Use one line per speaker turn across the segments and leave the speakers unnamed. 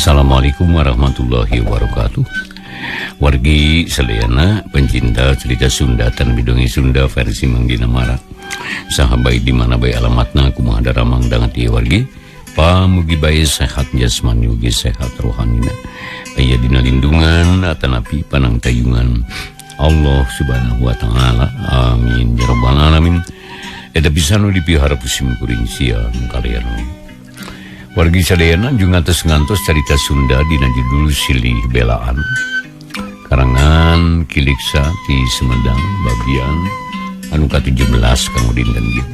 Assalamualaikum warahmatullahi wabarakatuh. Wargi sadayana pencinta cerita Sunda dan bidongi Sunda versi Manggina Mara. Sahabat di mana bae alamatna kumaha daramang dangat ieu wargi. Pamugi bae sehat jasmani ugi sehat rohanina. Aya dina lindungan atanapi panang tayungan Allah Subhanahu wa taala. Amin ya rabbal alamin. Eta pisan nu dipihara pusim kuring sia kalian. Wargi sadayana jeung ngantos carita Sunda dina judul Silih Belaan. Karangan Kiliksa ti Sumedang bagian anu ka-17 kanggo dinten ieu.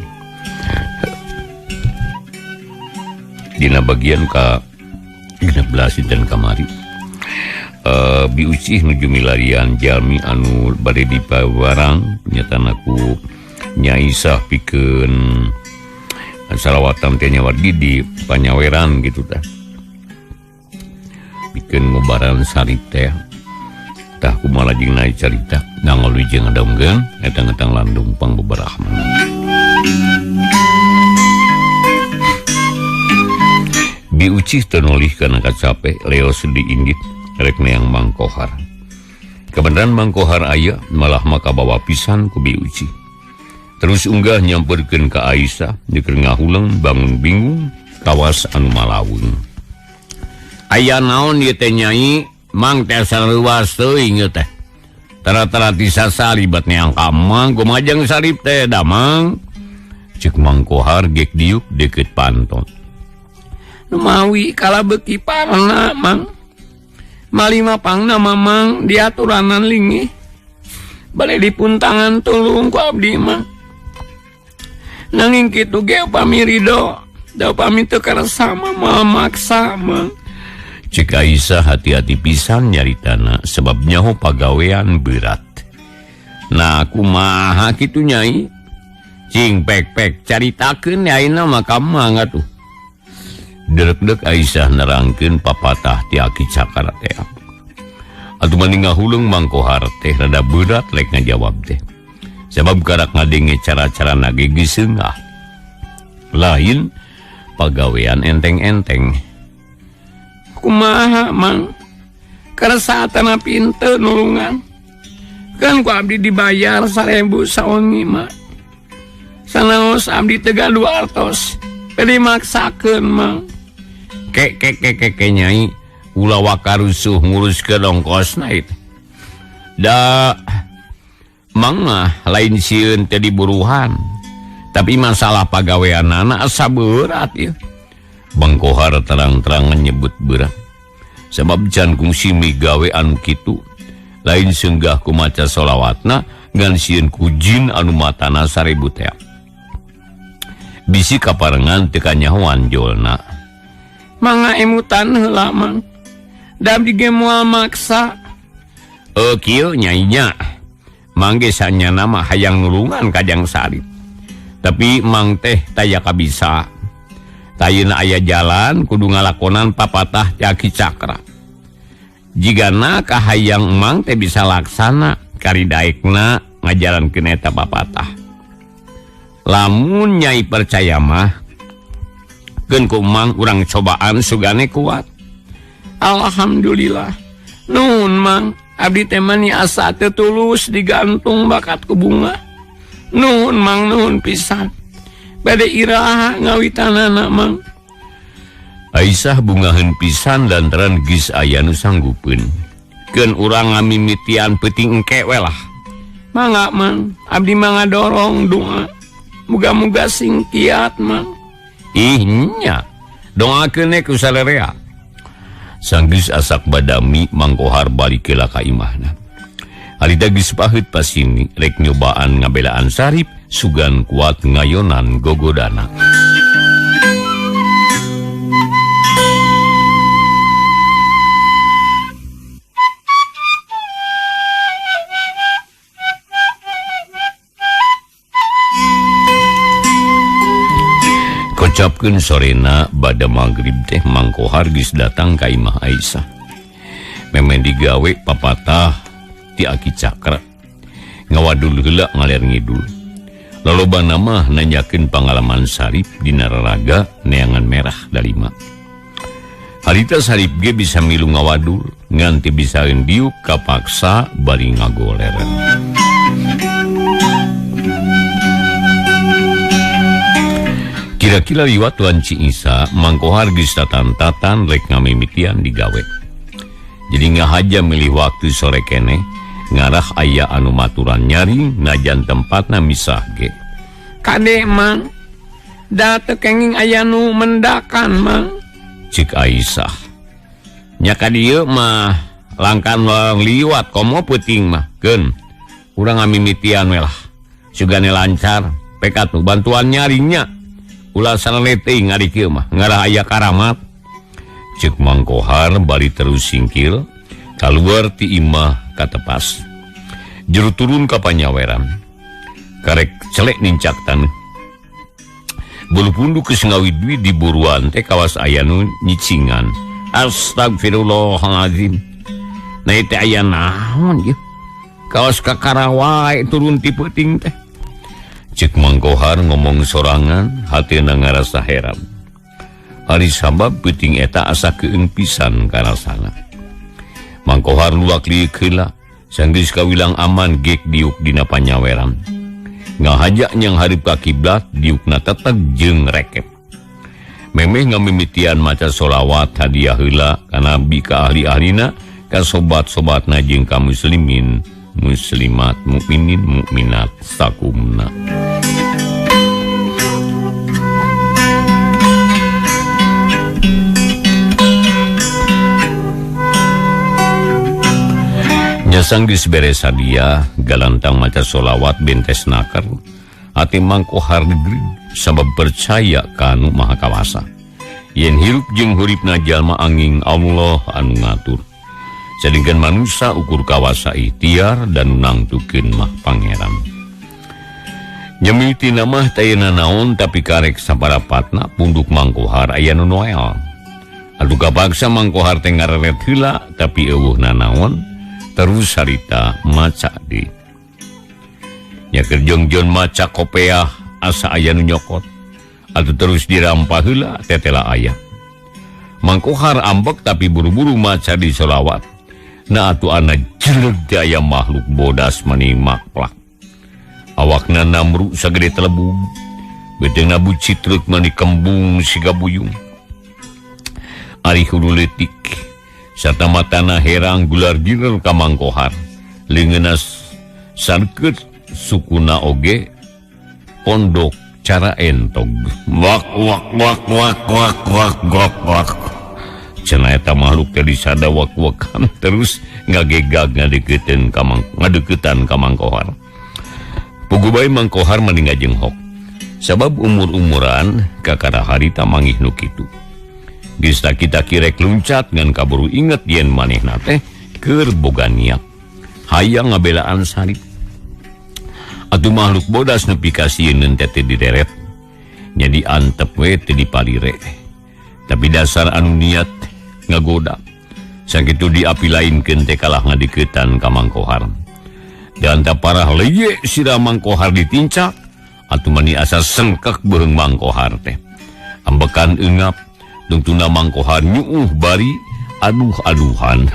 Dina bagian ka-16 dinten kamari. Biucih nuju milarian jalmi anu bade dipawarang nyatana ku Nyai Sah pikeun salawatan teh wargi di panyaweran gitu tah. Pikeun ngobaran salib teh. Tah kumaha lajeng naik carita ngangoluy jeung ngadonggeun eta ngetang landung pangbeberahman. Biucih teu nolih kana kacape leos diinggit rek neang Mang Kohar. Kebenaran Mang Kohar aya malah maka bawa pisan ku Biucih. Terus unggah nyamperkeun ka Aisyah dikeun ngahulang bangun bingung kawas anu malawung. Aya naon ieu teh Nyai? Mang teh saluas teuing ieu teh. Tara-tara tisasalibat neang ka Mang kumaha jeung salib teh da Mang? Ceuk Mang Kohar gek diuk deukeut panton. Nu mawi kala beuki parna Mang. Malima pangna Mamang diaturanan linggih. Bade dipuntangan tulung ku abdi mah. Nanging kitu ge upami ridho, da upami teu karasa maksa mah. Cek Aisyah hati-hati pisan nyaritana sebab nyaho pagawean berat. Nah kumaha kitu Nyai? Cing pek-pek caritakeun ayeuna mah ka Mang atuh. Derek-dek Aisyah nerangkeun papatah ti Aki Cakra teh. Atuh mending ngahuleung Mang Kohar teh rada berat lek ngajawab teh. Sebab karak ngadenge cara-cara nage geseungah. Lain pagawean enteng-enteng. Kumaha Mang? Karasaatana pinter nulungan. Kan ku abdi dibayar 1000 sawengi mah. Sanaos abdi teu gaduh artos. Pede maksakeun Mang. Kek Nyai, ulah wakarusuh nguruskeun ongkosna itu. Da Mang mah lain sieun teh diburuhan. Tapi masalah pagaweanana asa berat ieu. Mang Kohar terang-terangan nyebut berat. Sebab can kungsi migawe anu kitu. Lain seunggah ku maca sholawatna ngan sieun ku jin anu matana 1000 teh. Bisi kaparengan teu kanyahoan jolna. Mangga emutan heula Mang. Da abdi ge moal maksa. Kieu Nyai nya. Mang ge sanyana mah hayang nulungan kajang salib. Tapi Mang teh taya kabisa. Tayeuna aya jalan kudu ngalakonan papatah ti Aki Cakra. Jigana kahayang Mang teh bisa laksana karidaekna ngajalankeun eta papatah. Lamun Nyai percaya mah keun ku Mang urang cobaan sugane kuat. Alhamdulillah. Nuhun Mang. Abdi teh mani asa teu tulus digantung bakat ku bunga. Nuhun Mang, nuhun pisan. Bade iraha ngawitanana Mang. Aisyah bungaheun pisan lantaran geus aya nu sanggupeun. Keun urang ngamimitian peuting engke we lah. Mangga Mang, abdi mangga dorong doa. Muga-muga sing kiat Mang. Ih nya. Doakeun ku salerea. Sanggis asak badami Mang Kohar balik keula ka imahna. Harita geus paheut pasini rek nyobaan ngabelaan sarip sugan kuat ngayonan gogodana. Kocapkeun sorena bada magrib teh Mang Kohar geus datang ka imah Aisyah. Memang digawe papatah ti Aki Cakra. Ngawadul heula ngaler ngidul. Lalobana mah nanyakeun pangalaman sarip dina raraga neangan merah dalima. harita sarip ge bisa milu ngawadul nganti bisa diuk kapaksa bari ngagoleran. Kira-kira liwat Tuan Ci Isa Mangkohar geus tatan-tatan rek ngamimitian digawe. Jadi ngahaja milih waktu sore kene ngarah aya anu maturan nyaring najan tempatna misah ge. Kade mang da teu kenging aya nu mendakan mang, cik Aisyah. Nya ka dieu mah langkan liwat komo peuting mah keun urang ngamimitian we lah sugane lancar peka tuh bantuan nyaringnya ulah saneleting ari kieu mah ngarah aya karamat. Cek Mangkohar bari terus singkil kaluar ti imah katepas jero turun ka panyaweran karek celek nincak taneuh bulu punduk geus ngawidwi di buruan teh kawas aya nu nyicingan. Astagfirullahaladzim, nah teh aya naon ieu kawas kakarawae turun ti peuting teh. Cek Mangkohar ngomong sorangan hatina ngarasa heran. Ari sabab peuting eta asa keung pisan karasana. Mangkohar luak liuk heula sanggeus kawilang aman gek diuk dina panyaweran. Ngahaja nyang hareup ka kiblat diukna teteg jeung rekep. Memeh ngamimitian maca sholawat hadiah heula ka nabi ka ahli-ahlina ka sobat-sobatna jeung ka muslimin muslimat mukminin mukminat sakumna. Nyasang geus beres hadiah galantang maca sholawat bentes naker hati Mangkohar negeri sabab percaya kanu maha kawasa yen hirup jeung huripna jalma anging Allah anu ngatur sadengkeun manusia ukur kawasa ikhtiar dan nangtukeun mah pangeran. Nyemiti mah teu naon tapi karek saparapatna punduk Mangkohar aya nu noel. Adu kapaksa Mangkohar teh ngareret heula tapi eueuhna naon terus harita maca di nya kerjongjon maca kopeah asa aya nu nyokot atuh terus dirampah heula tetela aya. Mangkohar ambek tapi buru-buru maca di sholawat na atuh ana jeleg aya makhluk bodas mani maklak awakna namru sagede telebung bedengna bucit truk mani kembung siga buyung ari hulu leutik sarta matana herang gular girer ka Mangkohar leungeunna sarkeut sukuna oge pondok cara entog wak wak wak wak wak wak wak wak cenah eta makhluk teh disada wak-wakan terus ngagegag ngadeukeuten ka Mangkohar. Pugu bae Mangkohar mani ngajenghok sabab umur-umuran kakara harita manggih nu kitu. Geus taki-taki rek luncat ngan kaburu inget yen manehna teh keur boga niat hayang ngabelaan sarip. Atuh makhluk bodas nepi ka sieun teh dideret nya diantep we teu dipalire. Tapi dasar anu niat ngagoda sakitu diapilainkeun teh kalah ngadikeutan ka Mangkohar. Dan tak parah leye sira Mangkohar ditincak atuh mani asa sengkek beureung Mangkohar teh. Ambekan eungap tungtuna Mangkohar nyuuh bari aduh-aduhan.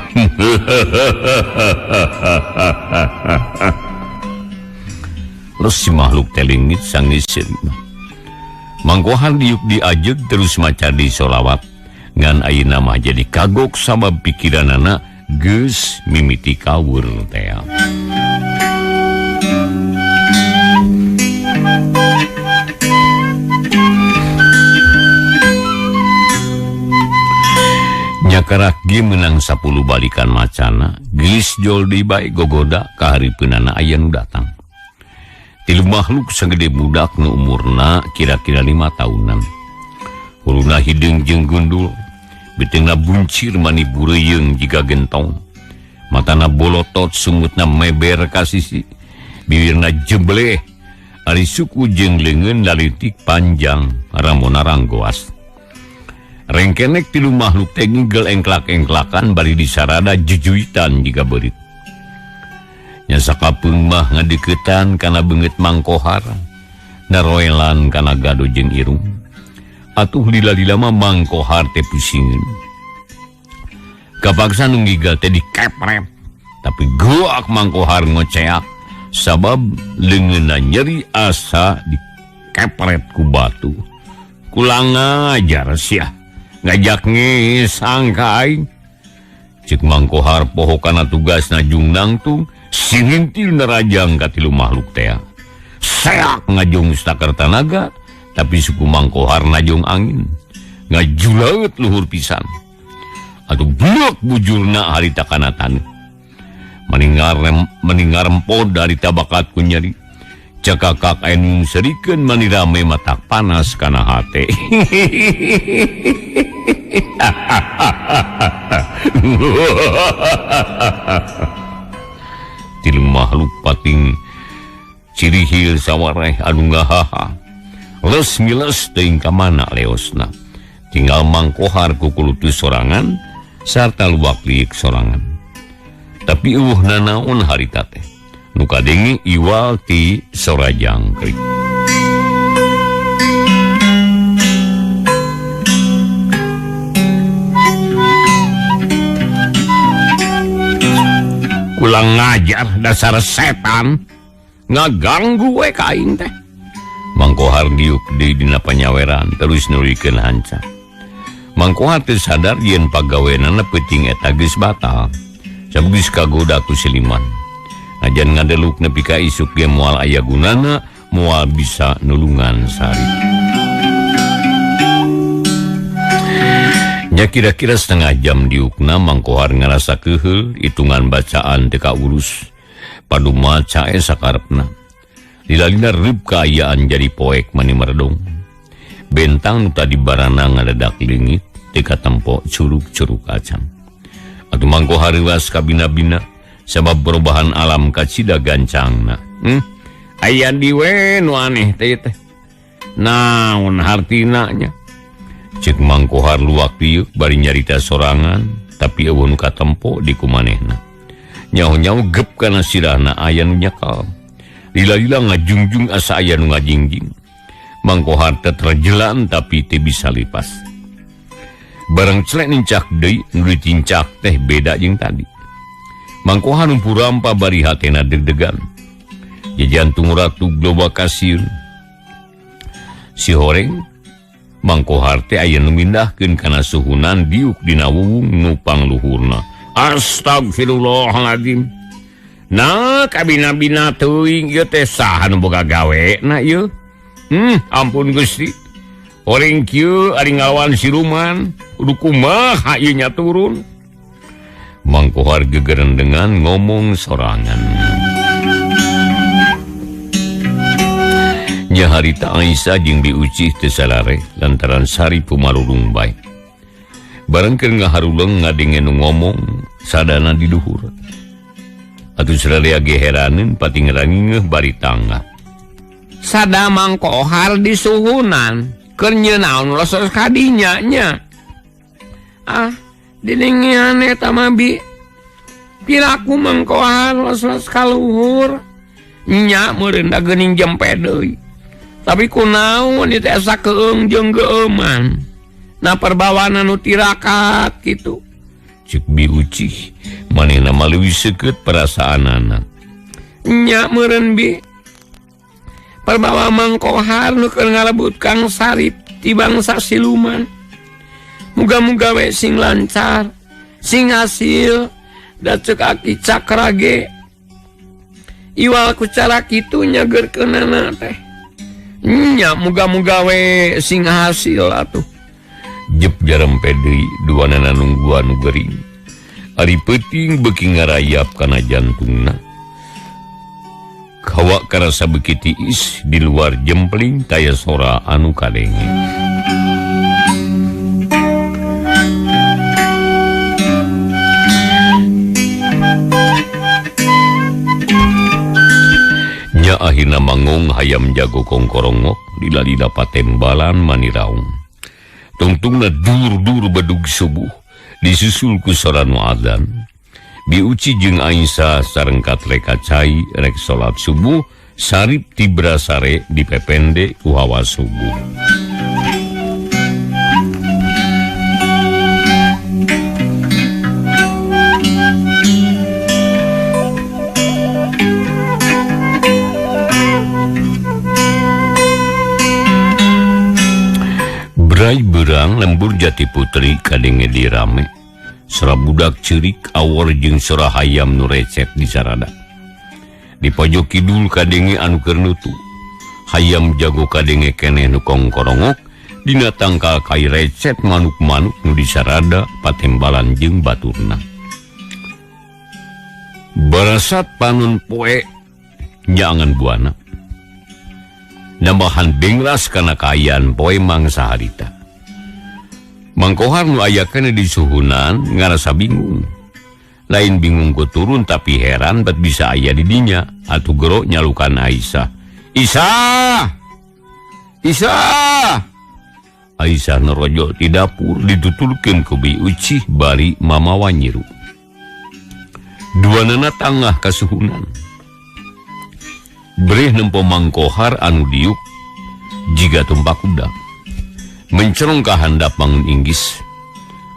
Terus si makhluk telingit sanggeus seurina. Mangkohar diuk diajeg terus maca di sholawat ngan ayeuna mah jadi kagok sabab pikiranana geus mimiti kawur teh. Nyakarak ge menang 10 balikan macana geus jol deui bae gogoda ka haripeunana aya nu datang. Tilu makhluk sagede budak nu umurna kira-kira 5 tahunan. Huluna hideung jeung gundul, beteungna buncir mani bureuyeung jiga gentong. Matana bolotot sumutna meber ka sisi, bibirna jebleh, ari suku jeung leungeun lalitik panjang ramona ranggoas. Rengkenek tilu makhluk teh ngigel engklak-engklakan bari disarada jejuitan jiga beurit. Nya sakapeung mah ngadeuketan kana beungeut Mangkohar, naroelan kana gado jeung irung. Atuh lila-lila mah Mangkohar teh pusingeun. kapaksa nunggigal teh dikepret tapi guak Mangkohar ngoceak sabab leungeunna nyeri asa dikepret ku batu kulang ngajar sia ngajak ngisang ka aing cek Mangkohar pohokana tugasna jung nangtung singintil nerajang ka tilu makhluk teh seak ngajung stakar tanaga tapi suku Mangkohar najong angin ngajulaut luhur pisan atuh blok bujurna harita kana taneuh meninggar empod dari tabakat ku nyeri cakakak anu serikeun mani rame matak panas kana hate tilu makhluk pating cirihil sawareh anu ngahaha les miles teuing ka mana leosna tinggal Mangkohar ku kulutus sorangan sarta luwak liik sorangan tapi eueuhna naon harita teh nu kadenge iwal ti sora jangkrik ulang ngajar dasar setan ngaganggu we ka aing teh Mangkohar diuk deui dina panyaweran terus nulikeun hanca Mangkohar teu sadar yen pagaweanana peuting eta geus batal sabgeus kagoda ku Siliman najan ngadeluk nepi ka isuk ge moal aya gunana moal bisa nulungan sari nya kira-kira setengah jam diukna Mangkohar ngarasa keheul hitungan bacaan teu kaurus padu maca sakarepna dilalina reup kaayaan jadi poek mani merdong bentang nu tadi barana ngadadak leungit teu katempo curug-curug acan atuh Mangkohar riwas ka bina-bina sabab perubahan alam kacida gancangna aya di we nu aneh teh naon hartina nya cek Mangkohar luwak pieu bari nyarita sorangan tapi eueuh nu katempo di kumanehna nyaho-nyaho gep kana sirahna aya nu nyakal lila-lila ngajungjung asa aya nu ngajingjing Mangkohar teh terjelan tapi teu bisa lipas barang celek nincak deui nu dicincak teh beda jeung tadi Mangkohar numpurampa bari hatena deg-degan jantung ratu globa kasieun si horeng Mangkohar teh aya nu mindahkeun kana suhunan diuk dina wuwung nu pangluhurna astagfirullahaladzim nah kabina-bina teuing ieu teh saha nu boga gawena ieu ampun Gusti orang kieu ari ngalawan siluman kudu kumaha ieu nya turun Mangkohar gegeren dengan ngomong sorangan nya harita Aisyah jeung diucih teu salare lantaran sari pumalulung bae bareng keur ngaharuleng ngadenge nu ngomong sadana di duhur atuh sadaya ge heraneun pati ngerangingeuh bari tangga sada Mangkohar di suhunan keur nyeunaon losor kadinya nya dinengean eta mah bi piraku Mangkohar los-los ka luhur nya meureun da geuning jempe deui tapi kunaon ieu teh asa keung jeung geuman na perbawana nu tirakat kitu cek bi ucih manehna maleuwih seukeut perasaanana nya meureun bi perbawa Mangkohar nu keur ngalebut Kang Sarip ti bangsa siluman muga-muga we sing lancar sing hasil da ceuk aki cakra ge iwal ku cara kitu nyageurkeunana teh nya muga-muga we sing hasil atuh jep jarempe deui duanana nungguan nu geuring ari peuting beuki ngarayap kana jantungna kawa karasa beuki tiis di luar jempling taya sora anu kadenge nya akhirna mangung hayam jago kongkorongok lila-lila patembalan mani raung tungtungna dur-dur bedug subuh disusul ku sora nu adzan diuci jeung Aisyah sareng katleka cai rek salat subuh sarip tibra sare dipepende ku hawa subuh Bray berang lembur Jati Putri kadenge dirame serabudak cerik awor jeung sora hayam nu recet di sarada. Di pojok kidul kadenge anu keur nutu hayam jago kadenge keneh nu kongkorongok dina tangkal kai recet manuk-manuk nu di sarada patembalan jeung baturna. Barasat panun poe nyangan buana nambahan benglas kana kaayaan poe mangsa harita. Mang Kohar nu aya keneh di suhunan ngarasa bingung. Lain bingung ku turun tapi heran bet bisa aya di dinya atuh gero nyalukan Aisyah. Aisyah norojo di dapur ditutulkeun ku Bi Uci bari mamawa nyiru. Duanana tangah ka suhunan. Breh nempo Mang Kohar anu diuk jiga tumpak kuda. Mencerong ka handap bangun inggis.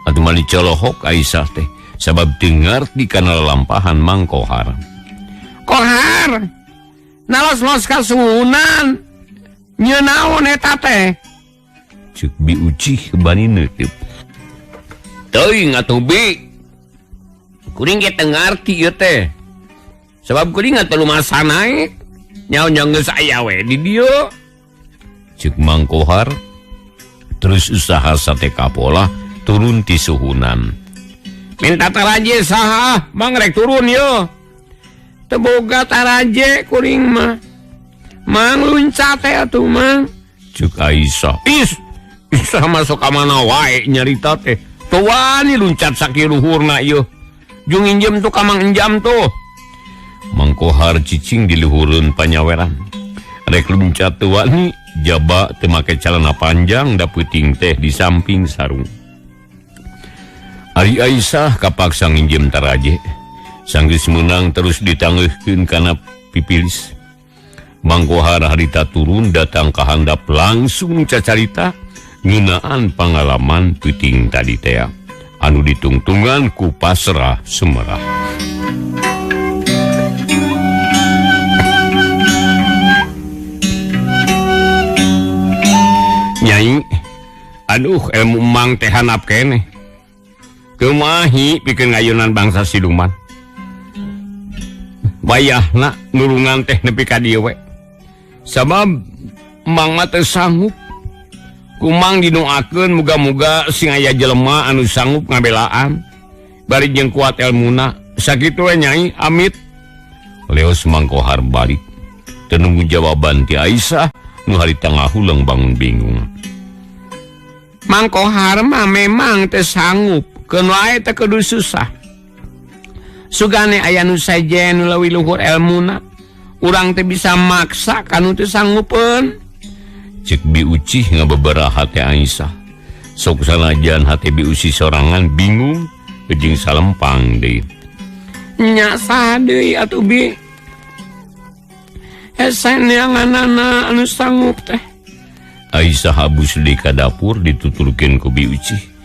Atuh mali colohok Aisyah teh sabab dengar di kana lampahan Mang Kohar. Kohar, nalos-los ka suhunan. Nyeun naon eta teh? Ceuk Bi Uci bani neuteup. Teuing atuh Bi. Kuring ge teu ngarti ieu teh. Sabab kuring teu lumasa naik. Nyaon geus aya we di dieu. Ceuk Mang Kohar terus usaha sate kapola turun ti suhunan. Minta taraje saha Mang rek turun yo. Teu boga taraje kuring mah. Mang luncat teh atuh Mang. Ceuk Aisyah. Isa masuk ka mana wae nyarita teh. Teu wani luncat sakieu luhurna ieu. Jung injem tuh ka Mang Enjam tuh. Mang Kohar cicing di luhureun panyaweran. Rek luncat teu wani jaba teu make calana panjang da peuting teh di samping sarung. Ari Aisyah kapaksa nginjem taraje. Sanggeus meunang terus ditanggeuhkeun kana pipilis. Mang Kohar harita turun datang ka handap langsung cacarita ngeunaan pangalaman peuting tadi teh anu ditungtungan ku pasrah semerah. Nyai, aduh ilmu Mang teh hanap keneh. Kumahi pikeun ngayunan bangsa siluman. Bayahna nulungan teh nepi ka dieu we. Sabab Mang mah teu sanggup. Kumang dinoakeun muga-muga sing aya jelema anu sanggup ngabelaan. Bari jeung kuat elmuna. Sakitu we Nyai, amit. Leos Mang Kohar balik. Teu nunggu jawaban ti Aisyah nu harita ngahuleung bangun bingung. Mang Kohar mah memang teu sanggup. Keun wae teh kudu susah. Sugane aya nu sajen nu leuwih luhur elmuna. Urang teh bisa maksa kanu teu sanggupeun. Ceuk Bi Uci ngababaraha teh Aisyah. Sok sanajan hate Bi Uci sorangan bingung jeung salempang deui. Nya saha deui atuh Bi? Hese neanganana anu sanggup teh. Aisyah habus deui ka dapur ditutulkeun ku Bi Uci.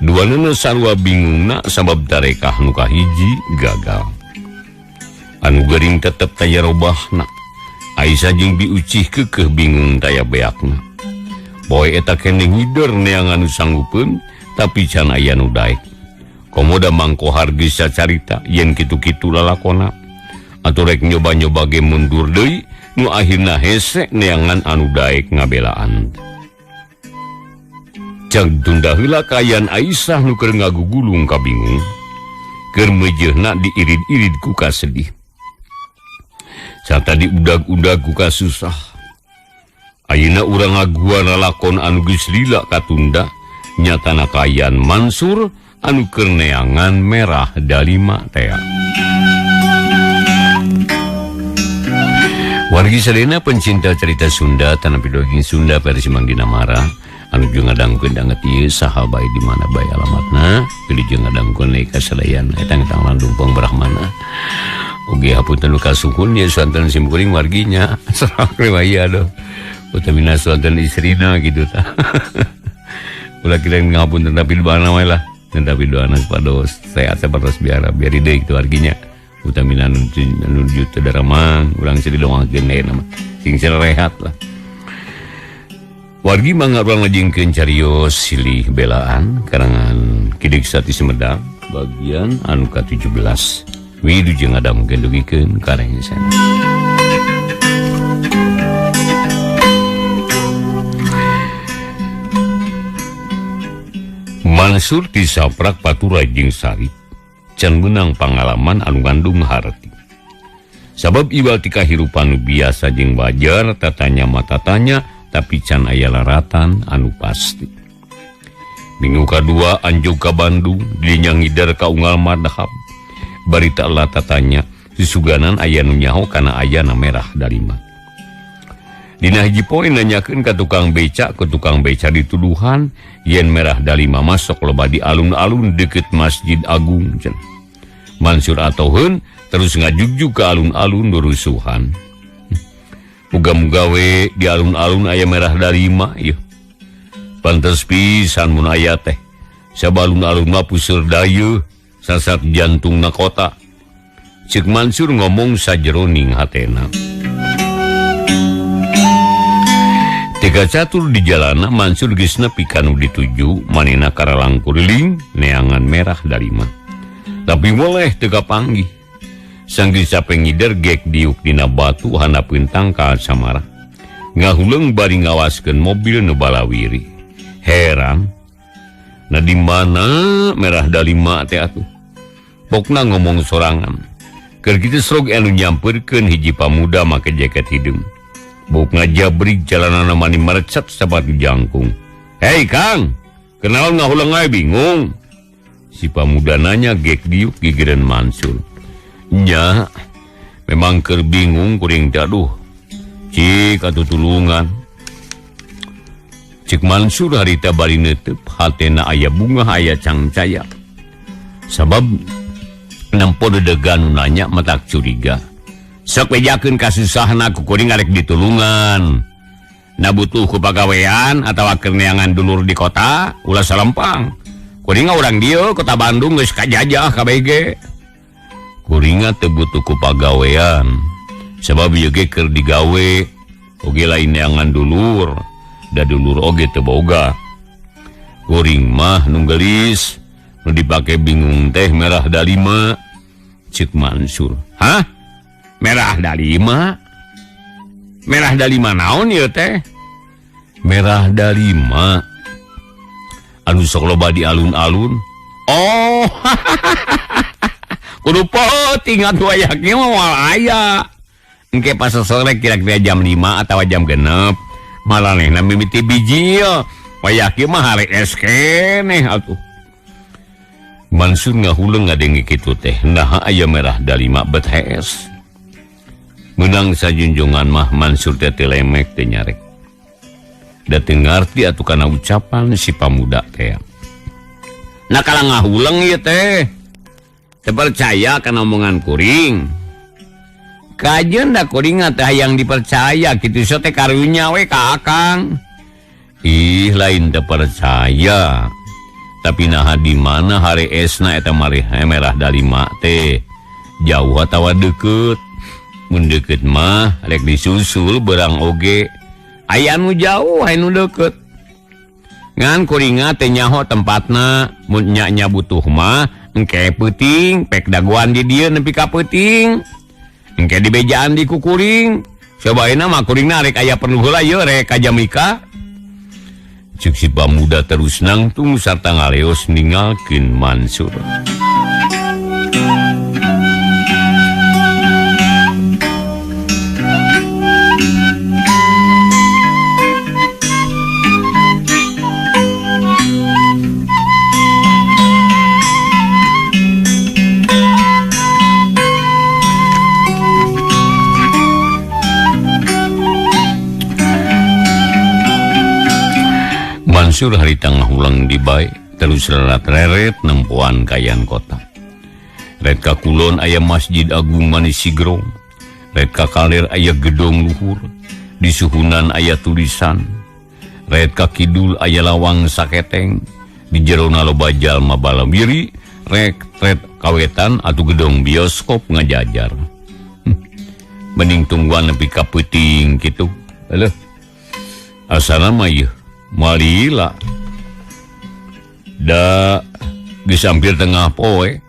Duanana sarua bingungna sabab tarekah nu kahiji gagal. Anu geuring tetep taya robahna. Aisyah jeung Bi Uci keukeuh bingung taya beakna. Poe eta keneh ngider neangan nu sanggupeun tapi can aya nu daek. Komoda Mang Kohar geus carita yen kitu-kitu lalakonna. Atuh rek nyoba-nyoba ge mundur deui nu akhirna hese neangan anu daek ngabelaan. Cang tunda heula kaayaan Aisyah nu keur ngagugulung kabingung. Keur meujeuhna diirid-irid ku kasedih. Sarta diudag-udag ku kasusah. Ayeuna urang ngaguan lalakon anu geus lila katunda nyatana kaayaan Mansur anu keur neangan merah dalima teh. Wargi sadayana pencinta cerita Sunda tanapi dongeng Sunda versi Mang Dina Mara anu jeung ngadangkeun danget ieu saha bae di mana bae alamatna pilih jeung ngadangkeun ka sadayan eta ngtang Landung Brahmana. Oge hapunten kasuhun ya santen simkuring warginya sarak riwaya doh. Utamina santen istrina gitu tah. Ulah kira ngapunten tapi doana we lah. Tapi doana sapados sehat sapados biara biari deui kitu warginya. Utamina nuju teu daramang urang sih didoakeun deui nama. Sing rehat lah. wargi mangga urang ngajingkeun carios silih belaan karangan Kidik Sati Sumedang bagian anu ka-17 wilujeng ngadamkeun dugikeun karengsen. Mansur disaprak Patura jeung Sarip can meunang pangalaman anu ngandung harti. Sabab iwal ti kahirupan nu biasa jeung wajar tatanya matatanya tapi can aya laratan anu pasti. Minggu kadua anjog ka Bandung dinya ngidar ka unggal madhab. Barita Allah tatanya susuganan aya nu nyaho kana ayana merah dalima. Dina hiji poe nanyakeun ka tukang beca dituduhan yen merah dalima masuk loba di alun-alun deket Masjid Agung. Mansur atoheun terus ngajugjuk ka alun-alun rusuhan. Muga-muga we di alun-alun aya merah dalima ieu. Pantes pisan mun aya teh. Sabalun alun mah puseur dayeuh sasat jantungna kota. Ceuk Mansur ngomong sajeroning hatena. Teka catur di jalana Mansur geus nepi kanu dituju manehna karalang kuriling neangan merah dalima. Tapi boleh teu panggih. Sanggis sape ngider gek diuk dina batu handapeun tangkal samara. Ngahuleung bari ngawaskeun mobil nu balawiri. Heran. Nah di mana merah dalima teh atuh? Pokna ngomong sorangan. Keur kitu srog anu nyampeurkeun hiji pamuda make jaket hidung. Buk ngajabrik jalanana mani merecet sabatu jangkung. "Hei Kang, kenaon ngahuleung ae bingung?" Si pamuda nanya gek diuk gigireun Mansur. "Nya, memang keur bingung kuring teh aduh. Cik atuh tulungan." Cik Mansur harita bari neuteup hatena aya bunga aya cangcaya. Sabab nempo dedegan nanya matak curiga. Sok bejakeun kasusahna ku kuring arek ditulungan. Na butuh ku pagawean atawa keur neangan dulur di kota, ulah salempang. Kuring urang dieu kota Bandung geus kajajah ka BG. Kuring teu butuh ku pagawean. Sabab ieu ge keur digawe oge lain neangan dulur. Da dulur oge teu boga. Kuring mah nu geulis nu dipake bingung teh merah dalima. Cik Mansur. "Hah? Merah dalima? Merah dalima naon ieu teh?" "Merah dalima anu sok loba di alun-alun." "Oh, kudu peuting atuh aya kieu mah moal aya. Engke pas sore kira-kira jam 5 atawa jam 6. Malanehna mimiti biji ya. Wayaki mah hari es keneh atuh." Mansur ngahuleung ngadenge kitu teh. Nah aya merah dalima bet hees. Menang sajunjungan mah Mansur teh teu lemek teu nyarek. Da teu ngarti atuh kana ucapan si pamuda teh. Nah kala ngahuleung ieu teh. Teu percaya kana omongan kuring. Kajeun da kuring teh hayang dipercaya kitu so teh karunya we ka Akang. Ih lain teu percaya. Tapi naha di mana hari esna eta merah dalima teh? Jauh atawa deukeut? Mun deukeut mah rek disusul beurang oge. Aya nu jauh aya nu deukeut. Ngan kuring teh nyaho tempatna mun nya butuh mah engke peuting pek dagoan di dieu nepi ka peuting. Engke dibejaan di kukuring. Cobaina mah kuringna rek aya perlu heula ieu rek ka Jamika. Cuk si pamuda terus nangtung sarta ngaleos ninggalkeun Mansur. Mansur harita ngahulang di bae terus rerat-reret nempuan kayan kota. Red ka kulon aya Masjid Agung Mani Sigrong. Red ka kaler aya gedong luhur. Di suhunan aya tulisan. Red ka kidul aya lawang saketeng. Di jerona loba jalma balawiri. Red kawetan atuh gedong bioskop ngajajar. Mending tungguan nepi ka peuting kitu. Eleuh. asana mah ieu malila da geus hampir tengah poe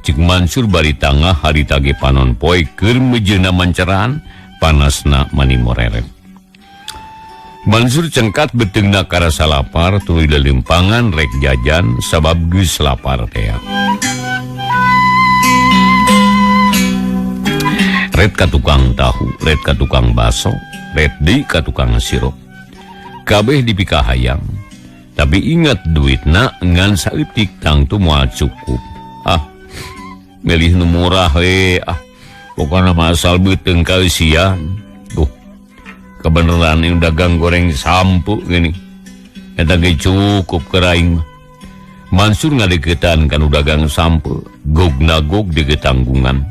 cik Mansur bari tangah harita ge panon poe keur mejeuna manceran panasna mani moreret. Mansur cengkat beteungna karasa lapar tuluy lelimpangan rek jajan sabab geus lapar teh. Red ka tukang tahu, red ka tukang baso, red deui ka tukang sirup. Kabeh dipika hayang. Tapi ingat duitna ngan saeutik tangtu moal cukup. Milih nu murah we. Pokona mah asal beuteung kaeusian. Tuh. Kebeneran ini dagang goreng sampu gini. Eta ge cukup keraing. Mansur ngadeukeutan kanu dagang sampu, gog-nagog di getanggungan.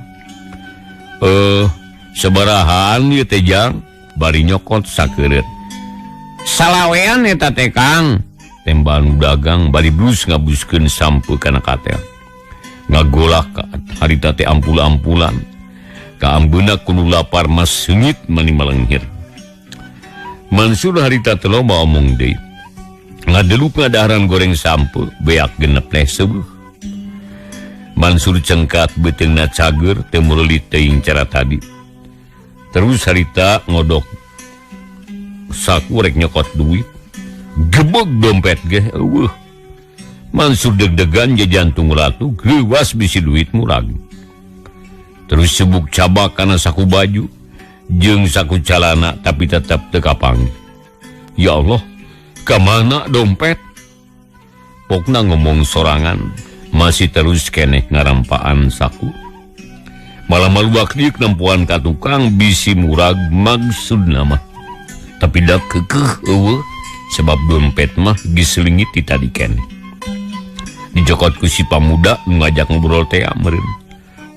Sebarahan ieu teh Jang, bari nyokot sakeureut. Salawean eta teh Kang. Tembalan dagang bari blus ngabuskeun sampu kana katel. Ngagolak ka harita teh ampul-ampulan. Ka ambeuna kudu lapar mas seungit mani malenghir. Mansur harita teh loba omong deui. Ngadeluk ngadaharan goreng sampu beak genep teh seueuh. Mansur cengkat beteungna cager teu meurelit teuing cara tadi. Terus harita ngodok saku rek nyokot duit. Gebog dompet ge eueuh. Mansur deg-degan je jantung ratu geuwas bisi duit murag. Terus sebuk cabak kana saku baju jeung saku calana tapi tetep teu kapanggih. Ya Allah, ka mana dompet? Pokna ngomong sorangan. Masih terus keneh ngarampaan saku. Malah maluak diuk nempuan ka tukang bisi murag maksudna mah. Tapi dak keukeuh eueuh sebab dompet mah geus leungit ti tadi keneh. Dijokot ku si pamuda nu ngajak ngobrol teh meureun.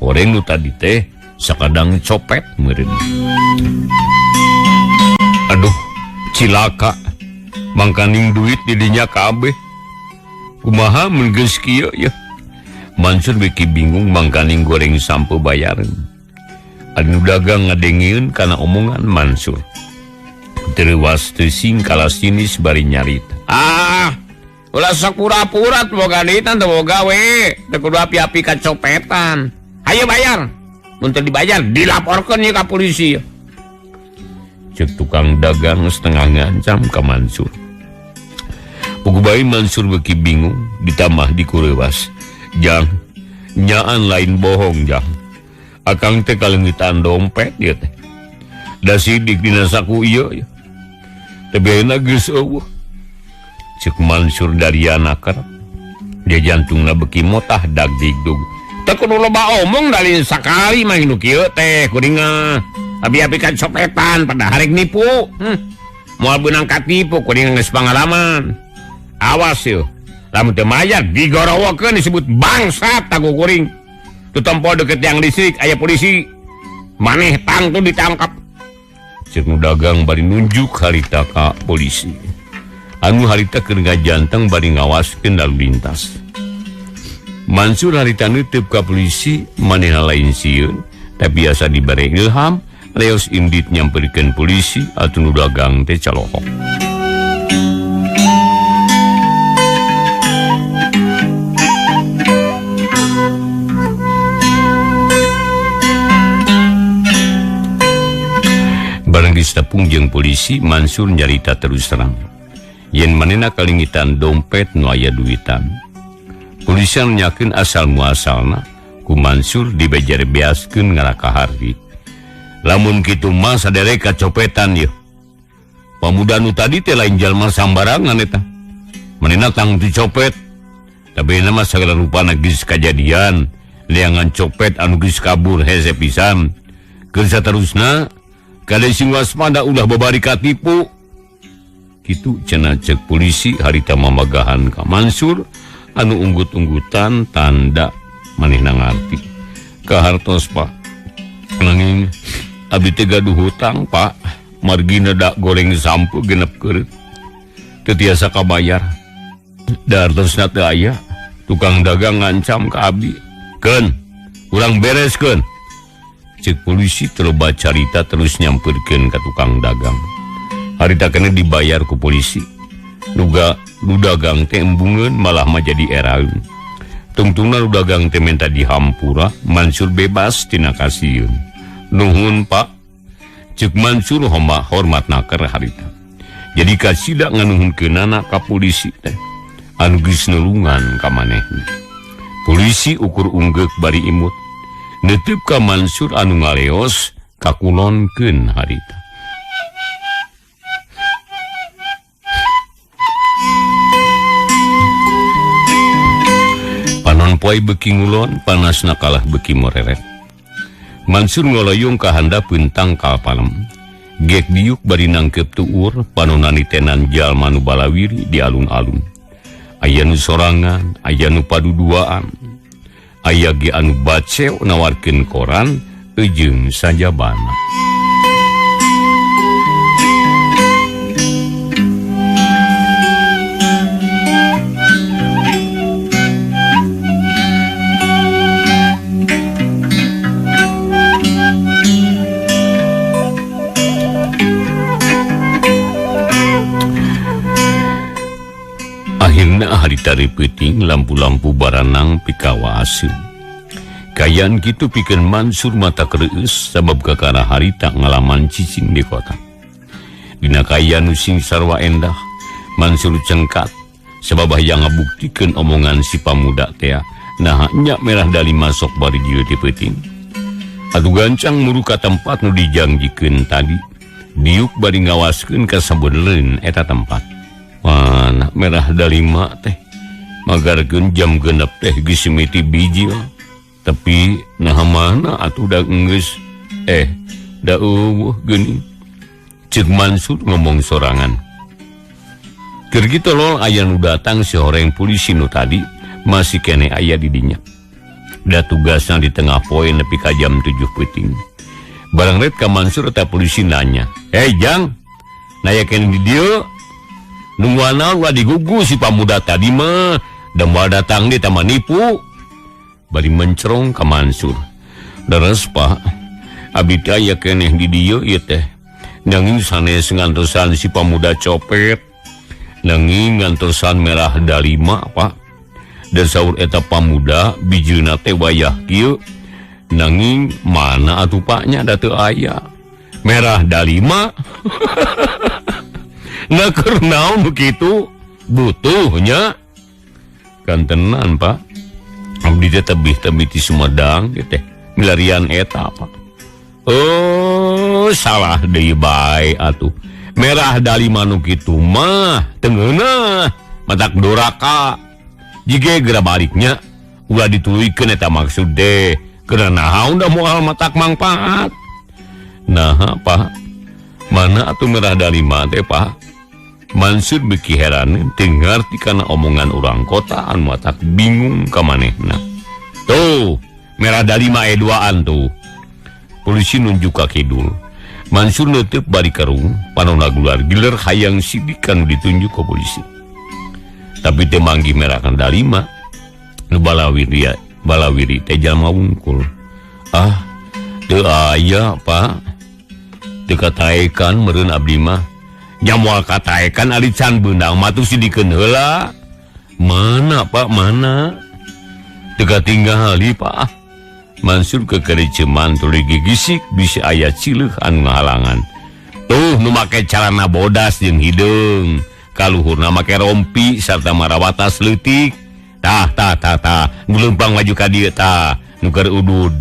Oreng nu tadi teh sakadang copet meureun. Aduh, cilaka. Mangkaning duit di dinya kabeh. Kumaha mun geus kieu ya? Mansur beki bingung mangkaning goreng sampo bayaran. Anu dagang ngadengieun kana omongan Mansur. Terwas teu sing kalas sinis bari nyarita. Ulah sok pura-pura teu boga duitan teu boga we. Teu kudu api-api kacopetan. Hayu bayar. Mun teu dibayar dilaporkeun ieu ka polisi. Cek tukang dagang setengah ngancam ka Mansur. Pugubai Mansur beki bingung ditambah dikureuwas. Jang, nyaan lain bohong Jang. Akang teh kalengitan dompet ieu teh. Da sidik dina saku ieu. Teh beuna geus eueuh. Ceuk Mansur dari anaker. Dia jantungna beki motah dag digdug. Teu kudu loba omong dari sakali mah nu kieu teh kuring abi-abi kacopetan pada harek nipu. Moal beunang katipu kuring geus pangalaman. Awas yeuh. Lamun teu mayar digorowokeun disebut bangsat tagu kuring. Tu tempo deket yang listrik aya polisi. Maneh tang tu ditangkap. Ceuk nu dagang bari nunjuk harita ka polisi. Anu harita keur ngajanteng bari ngawaskeun lalu lintas. Mansur harita neuteub ka polisi manehna lain sieun tapi biasa dibere ilham leos indit nyamperikeun polisi atuh nu dagang teh calohok. Barang ditepung jeung polisi, Mansur nyarita terus terang. Yen manehna kalingitan dompet nu aya duitan. Polisi nanyakeun asal muasalna, ku Mansur dibejer-beaskeun ngarakahardi. Lamun kitu mah sadere kacopetan ieu. Pamuda nu tadi teh lain jalma sambarangan eta. Manehna tanggung dicopet. Tapi nama sagala rupana geus kajadian, leangan copet anu geus kabur hese pisan. Keur saterusna kade sing waspada ulah babari katipu. Kitu cenah ceuk polisi harita mamagahan ka Mansur anu unggut-unggutan tanda manehna ngarti. Kahartos Pak. Nanging abdi teh gaduh hutang Pak. Margina dak goreng sampu genep keureut. Teu tiasa kabayar. Da artosna teu aya. Tukang dagang ngancam ka abdi. Keun, urang bereskeun. Cek polisi terloba carita terus nyamperkeun ka tukang dagang. harita kena dibayar ku polisi. Nuga nu dagang teh embungeun malah mah jadi eraeun. Tungtungna nu dagang teh minta dihampura, Mansur bebas tina kasieun. Nuhun Pak. Ceuk Mansur hormatna keur harita. Jadi kasida nganuhunkeunana ka polisi teh. Anu geus nulungan ka manehna. Polisi ukur unggek bari imut. Neuteup ka Mansur anu ngaleos kakulonkeun harita. Panon poe beuki ngulon, panasna kalah beuki moreret. Mansur ngoloyong ka handapeun tangkal palem. Gek diuk bari nangkep tuur panonan tenan jalma nu balawiri di alun-alun. Aya nu sorangan, aya nu paduduaan. Aya ge anu baceo nawarkeun koran jeung sajabana. Akhirna harita reupeting lampu-lampu baranang pikawa aseun. Kayan kitu pikeun Mansur mata kereus sabab kakara harita ngalaman cicing di kota. Dina kayan nu sing sarwa endah, Mansur cengkat sabab hayang ngabuktikeun omongan si pamuda teh. Nah nya merah dali masok bari dieu di peuting. Atuh gancang muru ka tempat nu dijangjikeun tadi. Diuk bari ngawaskeun ka sabeneun eta tempat. Mana merah dalima teh magarkeun jam genep teh geus miti biji lah. Tapi nah mana atuh da geus da eueuh geuning. Ceuk Mansur ngomong sorangan. Keur kitu lol aya nu datang si horeng polisi nu tadi masih kene aya di dinya. Da tugasna di tengah poe nepi ka jam 7 peuting. Barang ret ka Mansur eta polisi nanya, Jang, naya kene di dieu?" Nungguana ulah digugu si pamuda tadi mah dan mau datang di taman nipu. Bari mencerong ka Mansur. Deres Pak, abdi teh aya keneh di dieu ieu teh. Nanging sanes ngantosan si pamuda copet. Nanging ngantosan merah dalima Pak. Dan saur eta pamuda bijilna teh wayah kieu. Nanging mana atuh Paknya da teu aya. Merah dalima. Nah kernaon begitu butuhnya kan tenan Pak. Abdi teh tebih-tebih ti Sumedang teh milarian eta Pak. Oh salah deui bae atuh. Merah dalima nu kitu mah teu ngeunah matak doraka. Jige geura baliknya ulah dituluykeun eta maksud deh. Keuna naon da moal matak mangpaat. Nah Pak, mana atuh merah dalima teh Pak? Mansur beki heran teu ngarti kana omongan urang kota anu matak bingung ka manehna. Tuh, merah dalima duaan tuh. Polisi nunjuk ka kidul. Mansur neuteuk bari karung, panonna gular giler hayang sidik kanu ditunjuk ka polisi. Tapi teu manggi merah kan dalima. Nu balawiri teh jalma wungkul. Ah, teu aya Pak. Teu kataekan meureun abdi mah. Nyamual kataekan alican beunang matu sidikeun heula. Mana Pak, mana? Teu katingali Pak. Mansur kekereceman tuluy gigisik bisi aya cileuh anu ngahalangan. Tuh nu make calana bodas jeung hideung, kaluhurna make rompi sarta marawatas leutik. Tah nguleumpang maju ka dieu tah nu keur udud.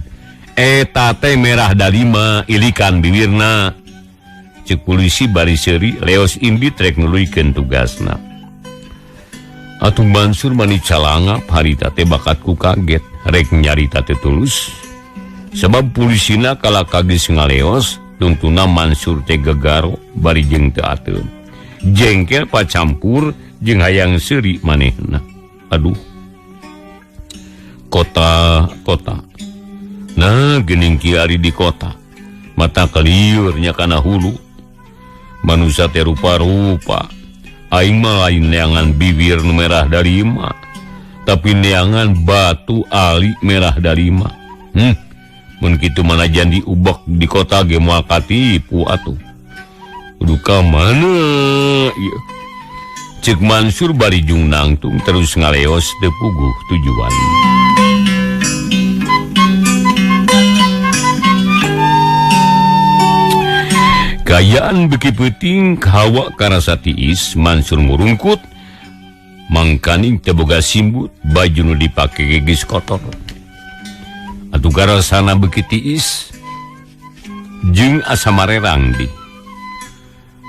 Eta teh merah dalima ilikan bibirna. Cek polisi bari seuri leos imbi trek nuluykeun tugasna. Atuh Mansur mani calangap harita teh bakat ku kaget rek nyarita teh tulus. Sabab polisina kala kages ngaleos tuntuna Mansur teh gegaro bari jeung teu ateum. Jengkel pacampur jeung hayang seuri manehna. Aduh. Kota. Nah geuning kieu ari di kota. Mata keliurnya kana hulu. Manusia teh rupa-rupa. Aing mah lain neangan bibir nu merah dalima, tapi neangan batu ali merah dalima. Mun kitu manajan diubek di kota ge moal katipu atuh. duka mana ieu cek Mansur bari jung nangtung terus ngaleos teu puguh tujuan. Gayaan beki peuting hawa karasa tiis Mansur murungkut mangkaning teu boga simbut baju nu dipake geus kotor. Atuh garasana beki tiis jeung asa marerang di.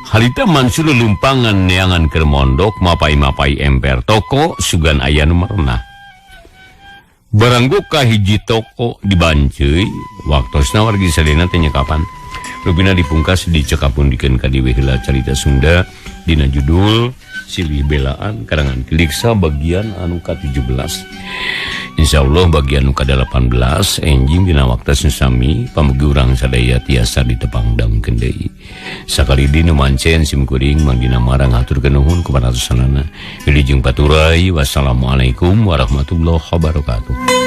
Harita Mansur lumpangan neangan keur mondok mapai-mapai emper toko sugan aya nu merenah. Baranggo ka hiji toko dibanceuy waktosna wargi sadena teh nyekapan. Rupina dipungkas dicekapundikeun ka dieu heula carita Sunda dina judul Silih Belaan karangan Kiliksa bagian anu ka-17. Insyaallah bagian anu ka-18 enjing dina waktu sami pamugi urang sadaya tiasa ditepangdangkeun deui. Sakali dina mancen sim kuring mangdina marang haturkeun nuhun kepada sasanana. Wilujeng paturai wassalamualaikum warahmatullahi wabarakatuh.